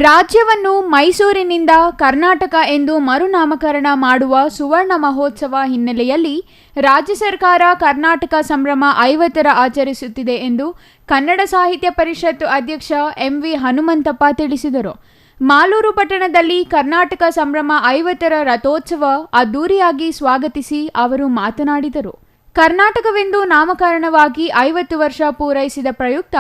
ರಾಜ್ಯವನ್ನು ಮೈಸೂರಿನಿಂದ ಕರ್ನಾಟಕ ಎಂದು ಮರುನಾಮಕರಣ ಮಾಡುವ ಸುವರ್ಣ ಮಹೋತ್ಸವ ಹಿನ್ನೆಲೆಯಲ್ಲಿ ರಾಜ್ಯ ಸರ್ಕಾರ ಕರ್ನಾಟಕ ಸಂಭ್ರಮ 50ರ ಆಚರಿಸುತ್ತಿದೆ ಎಂದು ಕನ್ನಡ ಸಾಹಿತ್ಯ ಪರಿಷತ್ ಅಧ್ಯಕ್ಷ ಎಂವಿ ಹನುಮಂತಪ್ಪ ತಿಳಿಸಿದರು. ಮಾಲೂರು ಪಟ್ಟಣದಲ್ಲಿ ಕರ್ನಾಟಕ ಸಂಭ್ರಮ 50ರ ರಥೋತ್ಸವ ಅದ್ದೂರಿಯಾಗಿ ಸ್ವಾಗತಿಸಿ ಅವರು ಮಾತನಾಡಿದರು. ಕರ್ನಾಟಕವೆಂದು ನಾಮಕರಣವಾಗಿ 50 ವರ್ಷ ಪೂರೈಸಿದ ಪ್ರಯುಕ್ತ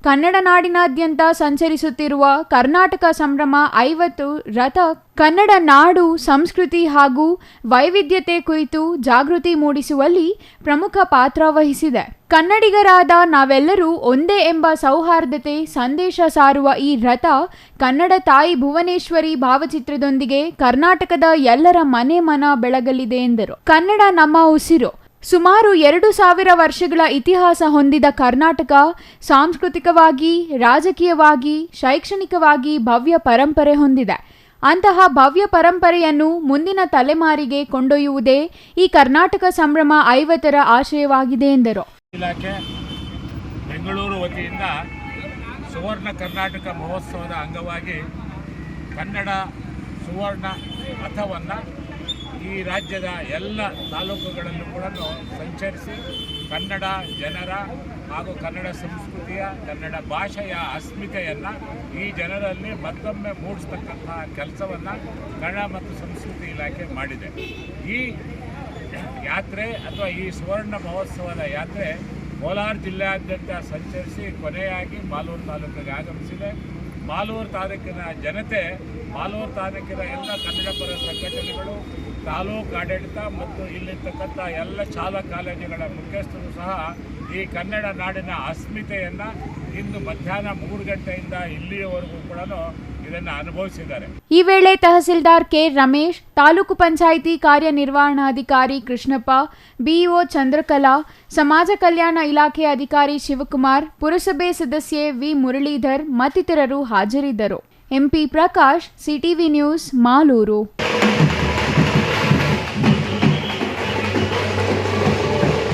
ಕನ್ನಡ ನಾಡಿನಾದ್ಯಂತ ಸಂಚರಿಸುತ್ತಿರುವ ಕರ್ನಾಟಕ ಸಂಭ್ರಮ 50 ರಥ ಕನ್ನಡ ನಾಡು, ಸಂಸ್ಕೃತಿ ಹಾಗೂ ವೈವಿಧ್ಯತೆ ಕುರಿತು ಜಾಗೃತಿ ಮೂಡಿಸುವಲ್ಲಿ ಪ್ರಮುಖ ಪಾತ್ರ ವಹಿಸಿದೆ. ಕನ್ನಡಿಗರಾದ ನಾವೆಲ್ಲರೂ ಒಂದೇ ಎಂಬ ಸೌಹಾರ್ದತೆ ಸಂದೇಶ ಸಾರುವ ಈ ರಥ ಕನ್ನಡ ತಾಯಿ ಭುವನೇಶ್ವರಿ ಭಾವಚಿತ್ರದೊಂದಿಗೆ ಕರ್ನಾಟಕದ ಎಲ್ಲರ ಮನೆ ಮನ ಬೆಳಗಲಿದೆ ಎಂದರು. ಕನ್ನಡ ನಮ್ಮ ಉಸಿರು. ಸುಮಾರು 2000 ವರ್ಷಗಳ ಇತಿಹಾಸ ಹೊಂದಿದ ಕರ್ನಾಟಕ ಸಾಂಸ್ಕೃತಿಕವಾಗಿ, ರಾಜಕೀಯವಾಗಿ, ಶೈಕ್ಷಣಿಕವಾಗಿ ಭವ್ಯ ಪರಂಪರೆ ಹೊಂದಿದೆ. ಅಂತಹ ಭವ್ಯ ಪರಂಪರೆಯನ್ನು ಮುಂದಿನ ತಲೆಮಾರಿಗೆ ಕೊಂಡೊಯ್ಯುವುದೇ ಈ ಕರ್ನಾಟಕ ಸಂಭ್ರಮ 50ರ ಆಶಯವಾಗಿದೆ ಎಂದರು. ಇಲಾಖೆ ಬೆಂಗಳೂರು ವತಿಯಿಂದ ಸುವರ್ಣ ಕರ್ನಾಟಕ ಮಹೋತ್ಸವದ ಅಂಗವಾಗಿ ಕನ್ನಡ ಸುವರ್ಣ ರಥವನ್ನು ಈ ರಾಜ್ಯದ ಎಲ್ಲ ತಾಲೂಕುಗಳಲ್ಲೂ ಕೂಡ ಸಂಚರಿಸಿ ಕನ್ನಡ ಜನರ ಹಾಗೂ ಕನ್ನಡ ಸಂಸ್ಕೃತಿಯ, ಕನ್ನಡ ಭಾಷೆಯ ಅಸ್ಮಿತೆಯನ್ನು ಈ ಜನರಲ್ಲಿ ಮತ್ತೊಮ್ಮೆ ಮೂಡಿಸ್ತಕ್ಕಂತಹ ಕೆಲಸವನ್ನು ಕನ್ನಡ ಮತ್ತು ಸಂಸ್ಕೃತಿ ಇಲಾಖೆ ಮಾಡಿದೆ. ಈ ಯಾತ್ರೆ ಅಥವಾ ಈ ಸುವರ್ಣ ಮಹೋತ್ಸವದ ಯಾತ್ರೆ ಕೋಲಾರ ಜಿಲ್ಲೆಯಾದ್ಯಂತ ಸಂಚರಿಸಿ ಕೊನೆಯಾಗಿ ಮಾಲೂರು ತಾಲೂಕಿಗೆ ಆಗಮಿಸಿದೆ. ಮಾಲೂರು ತಾಲೂಕಿನ ಜನತೆ, ಮಾಲೂರು ತಾಲೂಕಿನ ಎಲ್ಲ ಕನ್ನಡ ಪರ ಸಂಘಟನೆಗಳು, ತಾಲೂಕು ಆಡಳಿತ ಮತ್ತು ಇಲ್ಲಿರ್ತಕ್ಕಂಥ ಎಲ್ಲ ಶಾಲಾ ಕಾಲೇಜುಗಳ ಮುಖ್ಯಸ್ಥರು ಸಹ ಈ ಕನ್ನಡ ನಾಡಿನ ಅಸ್ಮಿತೆಯನ್ನು ಇಂದು ಮಧ್ಯಾಹ್ನ 3 ಗಂಟೆಯಿಂದ ಇಲ್ಲಿಯವರೆಗೂ ಕೂಡ ಇದನ್ನು ಅನುಭವಿಸಿದ್ದಾರೆ. ಈ ವೇಳೆ ತಹಸೀಲ್ದಾರ್ ಕೆ ರಮೇಶ್, ತಾಲೂಕು ಪಂಚಾಯಿತಿ ಕಾರ್ಯನಿರ್ವಹಣಾಧಿಕಾರಿ ಕೃಷ್ಣಪ್ಪ, ಬಿಇಒ ಚಂದ್ರಕಲಾ, ಸಮಾಜ ಕಲ್ಯಾಣ ಇಲಾಖೆ ಅಧಿಕಾರಿ ಶಿವಕುಮಾರ್, ಪುರಸಭೆ ಸದಸ್ಯೆ ವಿ ಮುರಳೀಧರ್ ಮತ್ತಿತರರು ಹಾಜರಿದ್ದರು. MP Prakash, CTV news, Malur.